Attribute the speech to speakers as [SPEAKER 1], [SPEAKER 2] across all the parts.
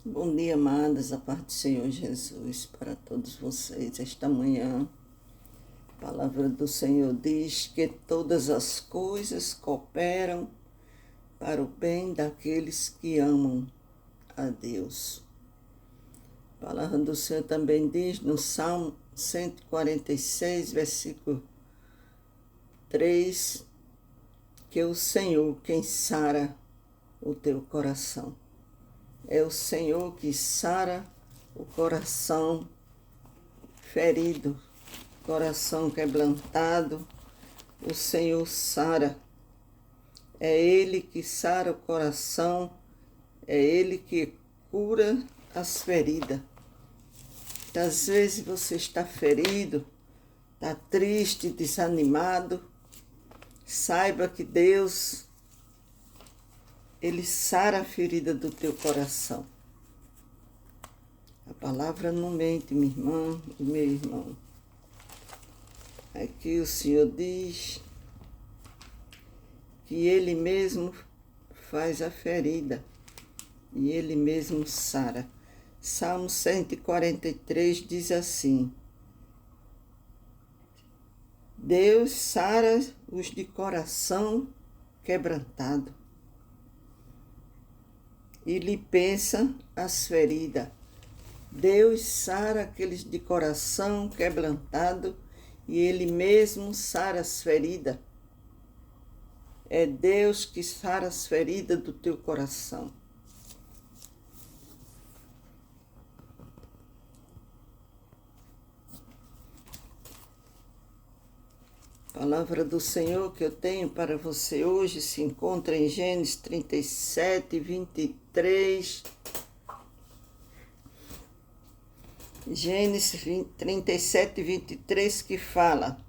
[SPEAKER 1] Bom dia, amadas, a paz do Senhor Jesus para todos vocês. Esta manhã, a palavra do Senhor diz que todas as coisas cooperam para o bem daqueles que amam a Deus. A palavra do Senhor também diz no Salmo 146, versículo 3, que é o Senhor quem sara o teu coração. É o Senhor que sara o coração ferido, coração quebrantado. O Senhor sara. É Ele que sara o coração, é Ele que cura as feridas. Às vezes você está ferido, está triste, desanimado. Saiba que Deus, Ele sara a ferida do teu coração. A palavra não mente, minha irmã e meu irmão. Aqui o Senhor diz que Ele mesmo faz a ferida e Ele mesmo sara. Salmo 143 diz assim: Deus sara os de coração quebrantado e limpa as feridas. Deus sara aqueles de coração quebrantado e Ele mesmo sara as feridas. É Deus que sara as feridas do teu coração. A palavra do Senhor que eu tenho para você hoje se encontra em Gênesis 37, 23. Gênesis 37, 23, que fala: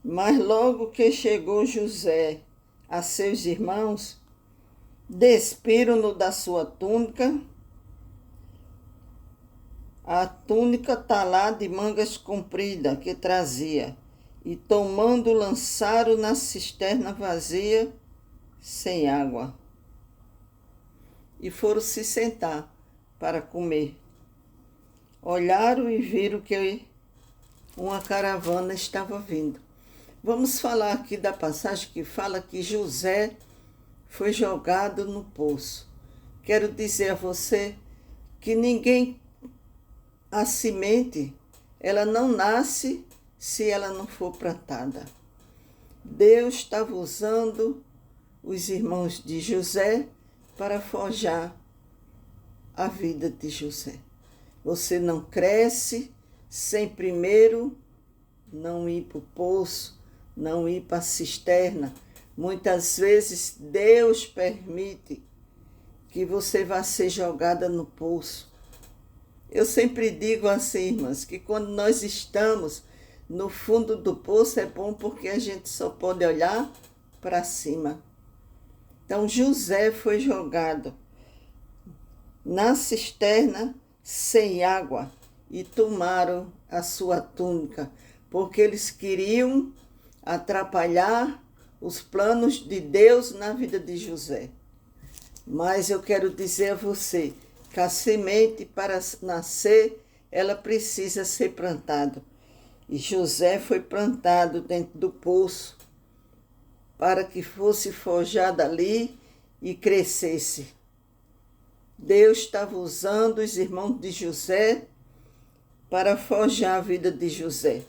[SPEAKER 1] Mas logo que chegou José a seus irmãos, despiram-no da sua túnica, a túnica talá de mangas compridas que trazia, e tomando lançaram na cisterna vazia, sem água. E foram se sentar para comer. Olharam e viram que uma caravana estava vindo. Vamos falar aqui da passagem que fala que José foi jogado no poço. Quero dizer a você que a semente, ela não nasce se ela não for plantada. Deus estava usando os irmãos de José para forjar a vida de José. Você não cresce sem primeiro não ir para o poço, não ir para a cisterna. Muitas vezes Deus permite que você vá ser jogada no poço. Eu sempre digo assim, irmãs, que quando nós estamos no fundo do poço é bom porque a gente só pode olhar para cima. Então José foi jogado na cisterna sem água e tomaram a sua túnica, porque eles queriam atrapalhar os planos de Deus na vida de José. Mas eu quero dizer a você que a semente, para nascer, ela precisa ser plantada. E José foi plantado dentro do poço para que fosse forjado ali e crescesse. Deus estava usando os irmãos de José para forjar a vida de José.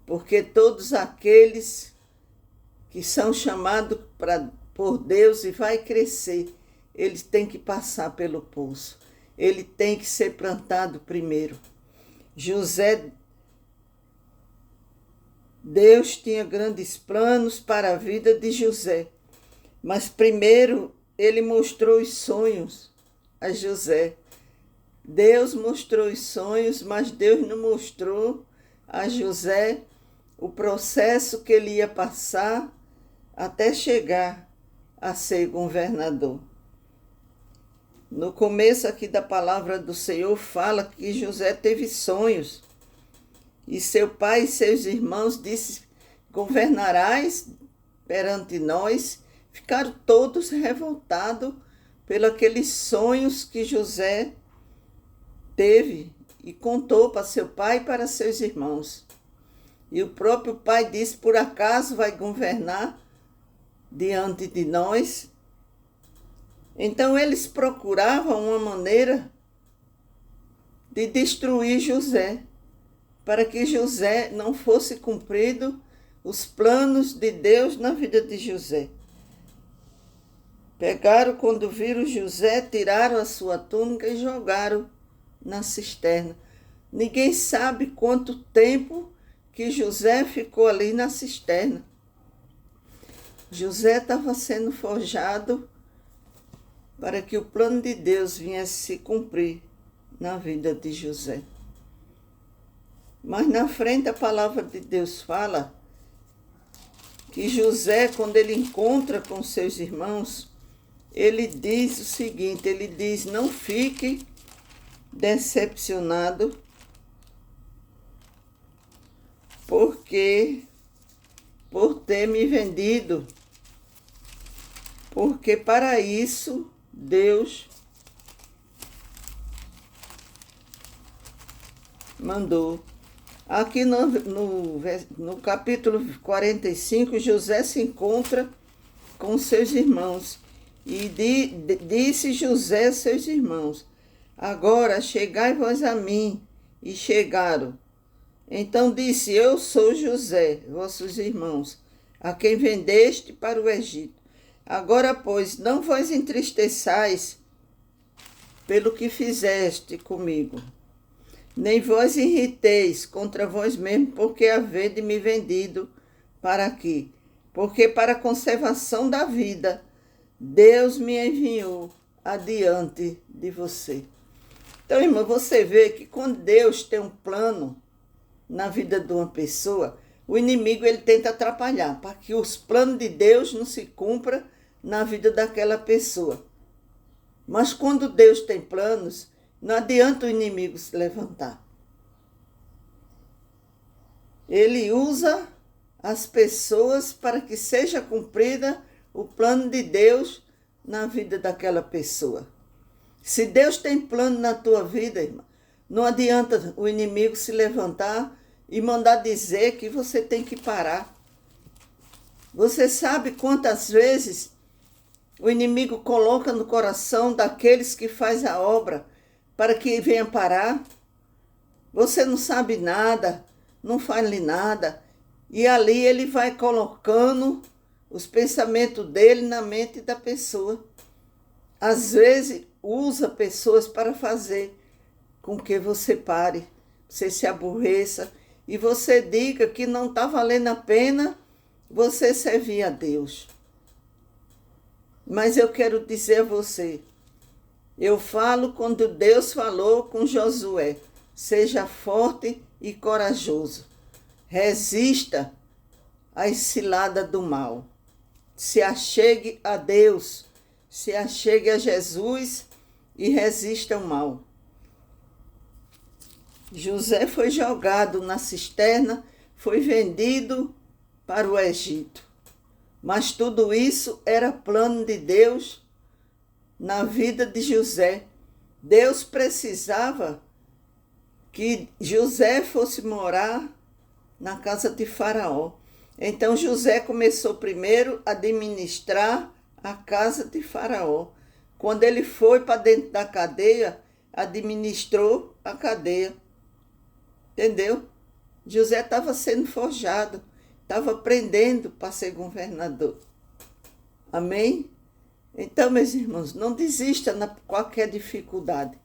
[SPEAKER 1] Porque todos aqueles que são chamados por Deus e vai crescer, eles têm que passar pelo poço. Ele tem que ser plantado primeiro. Deus tinha grandes planos para a vida de José. Mas primeiro ele mostrou os sonhos a José. Deus mostrou os sonhos, mas Deus não mostrou a José o processo que ele ia passar até chegar a ser governador. No começo aqui da palavra do Senhor fala que José teve sonhos. E seu pai e seus irmãos disse: governarás perante nós. Ficaram todos revoltados pelos aqueles sonhos que José teve e contou para seu pai e para seus irmãos. E o próprio pai disse: por acaso vai governar diante de nós? Então eles procuravam uma maneira de destruir José, para que José não fosse cumprido os planos de Deus na vida de José. Pegaram, quando viram José, tiraram a sua túnica e jogaram na cisterna. Ninguém sabe quanto tempo que José ficou ali na cisterna. José estava sendo forjado para que o plano de Deus viesse se cumprir na vida de José. Mas na frente a palavra de Deus fala que José, quando ele encontra com seus irmãos, ele diz o seguinte, ele diz: não fique decepcionado, por ter me vendido, porque para isso Deus mandou. Aqui no capítulo 45, José se encontra com seus irmãos. E disse José a seus irmãos: agora chegai vós a mim. E chegaram. Então disse: eu sou José, vossos irmãos, a quem vendeste para o Egito. Agora, pois, não vos entristeçais pelo que fizeste comigo, nem vós irriteis contra vós mesmos, porque havede me vendido para aqui. Porque para a conservação da vida, Deus me enviou adiante de você. Então, irmão, você vê que quando Deus tem um plano na vida de uma pessoa, o inimigo ele tenta atrapalhar, para que os planos de Deus não se cumpram na vida daquela pessoa. Mas quando Deus tem planos, não adianta o inimigo se levantar. Ele usa as pessoas para que seja cumprida o plano de Deus na vida daquela pessoa. Se Deus tem plano na tua vida, irmã, não adianta o inimigo se levantar e mandar dizer que você tem que parar. Você sabe quantas vezes o inimigo coloca no coração daqueles que faz a obra para que venha parar? Você não sabe nada, não faz nada, e ali ele vai colocando os pensamentos dele na mente da pessoa. Às vezes usa pessoas para fazer com que você pare, você se aborreça e você diga que não está valendo a pena você servir a Deus. Mas eu quero dizer a você, eu falo quando Deus falou com Josué: seja forte e corajoso, resista às ciladas do mal, se achegue a Deus, se achegue a Jesus e resista ao mal. José foi jogado na cisterna, foi vendido para o Egito. Mas tudo isso era plano de Deus na vida de José. Deus precisava que José fosse morar na casa de Faraó. Então José começou primeiro a administrar a casa de Faraó. Quando ele foi para dentro da cadeia, administrou a cadeia. Entendeu? José estava sendo forjado, estava aprendendo para ser governador. Amém? Então, meus irmãos, não desista na qualquer dificuldade.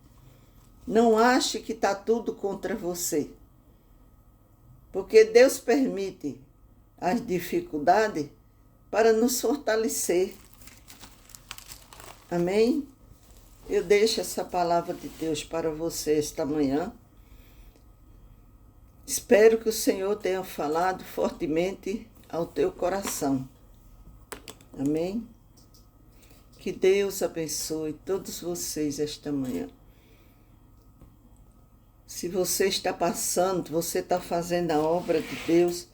[SPEAKER 1] Não ache que está tudo contra você. Porque Deus permite as dificuldades para nos fortalecer. Amém? Eu deixo essa palavra de Deus para você esta manhã. Espero que o Senhor tenha falado fortemente ao teu coração. Amém? Que Deus abençoe todos vocês esta manhã. Se você está passando, você está fazendo a obra de Deus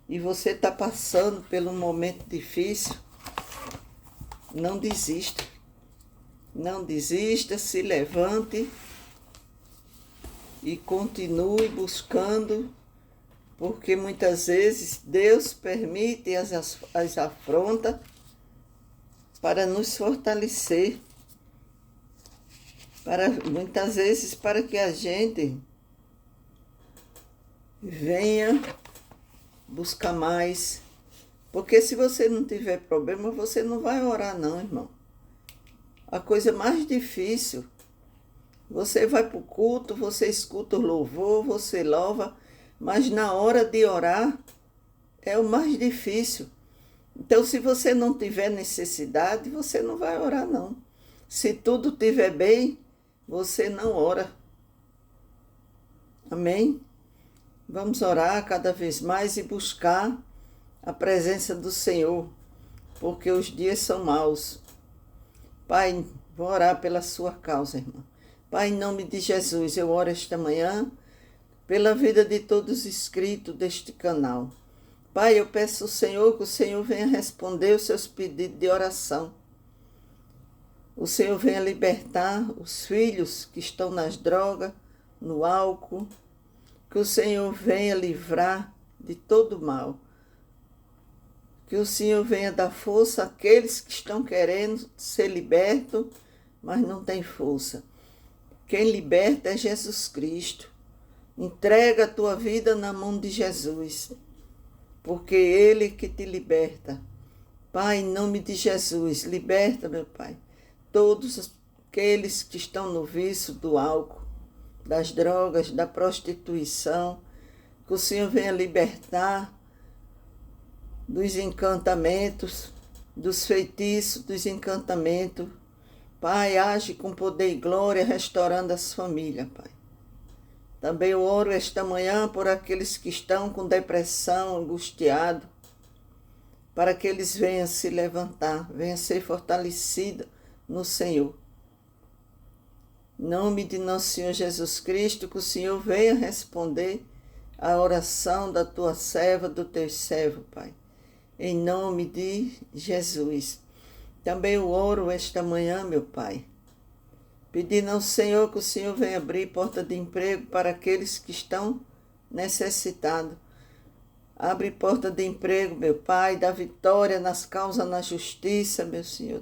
[SPEAKER 1] e você está passando por um momento difícil, não desista. Não desista, se levante e continue buscando, porque muitas vezes Deus permite as afrontas para nos fortalecer, muitas vezes para que a gente venha buscar mais. Porque se você não tiver problema, você não vai orar não, irmão. A coisa mais difícil, você vai para o culto, você escuta o louvor, você louva, mas na hora de orar é o mais difícil. Então, se você não tiver necessidade, você não vai orar não. Se tudo estiver bem, você não ora. Amém? Vamos orar cada vez mais e buscar a presença do Senhor, porque os dias são maus. Pai, vou orar pela sua causa, irmã. Pai, em nome de Jesus, eu oro esta manhã pela vida de todos inscritos deste canal. Pai, eu peço ao Senhor que o Senhor venha responder os seus pedidos de oração. O Senhor venha libertar os filhos que estão nas drogas, no álcool. Que o Senhor venha livrar de todo mal. Que o Senhor venha dar força àqueles que estão querendo ser libertos, mas não têm força. Quem liberta é Jesus Cristo. Entrega a tua vida na mão de Jesus, porque Ele que te liberta. Pai, em nome de Jesus, liberta, meu Pai, todos aqueles que estão no vício do álcool, das drogas, da prostituição. Que o Senhor venha libertar dos encantamentos, dos feitiços, dos encantamentos. Pai, age com poder e glória, restaurando as famílias, Pai. Também eu oro esta manhã por aqueles que estão com depressão, angustiados, para que eles venham se levantar, venham ser fortalecidos no Senhor. Em nome de nosso Senhor Jesus Cristo, que o Senhor venha responder a oração da tua serva, do teu servo, Pai. Em nome de Jesus. Também eu oro esta manhã, meu Pai, pedindo ao Senhor que o Senhor venha abrir porta de emprego para aqueles que estão necessitados. Abre porta de emprego, meu Pai, dá vitória nas causas, na justiça, meu Senhor.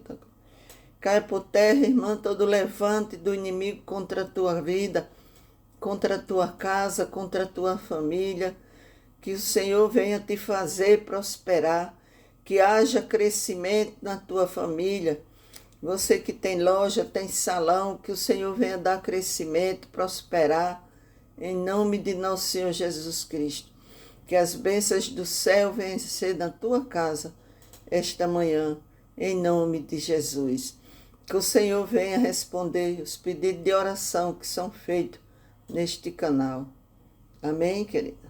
[SPEAKER 1] Cai por terra, irmã, todo levante do inimigo contra a tua vida, contra a tua casa, contra a tua família. Que o Senhor venha te fazer prosperar, que haja crescimento na tua família. Você que tem loja, tem salão, que o Senhor venha dar crescimento, prosperar, em nome de nosso Senhor Jesus Cristo. Que as bênçãos do céu venham ser na tua casa esta manhã, em nome de Jesus. Que o Senhor venha responder os pedidos de oração que são feitos neste canal. Amém, querida?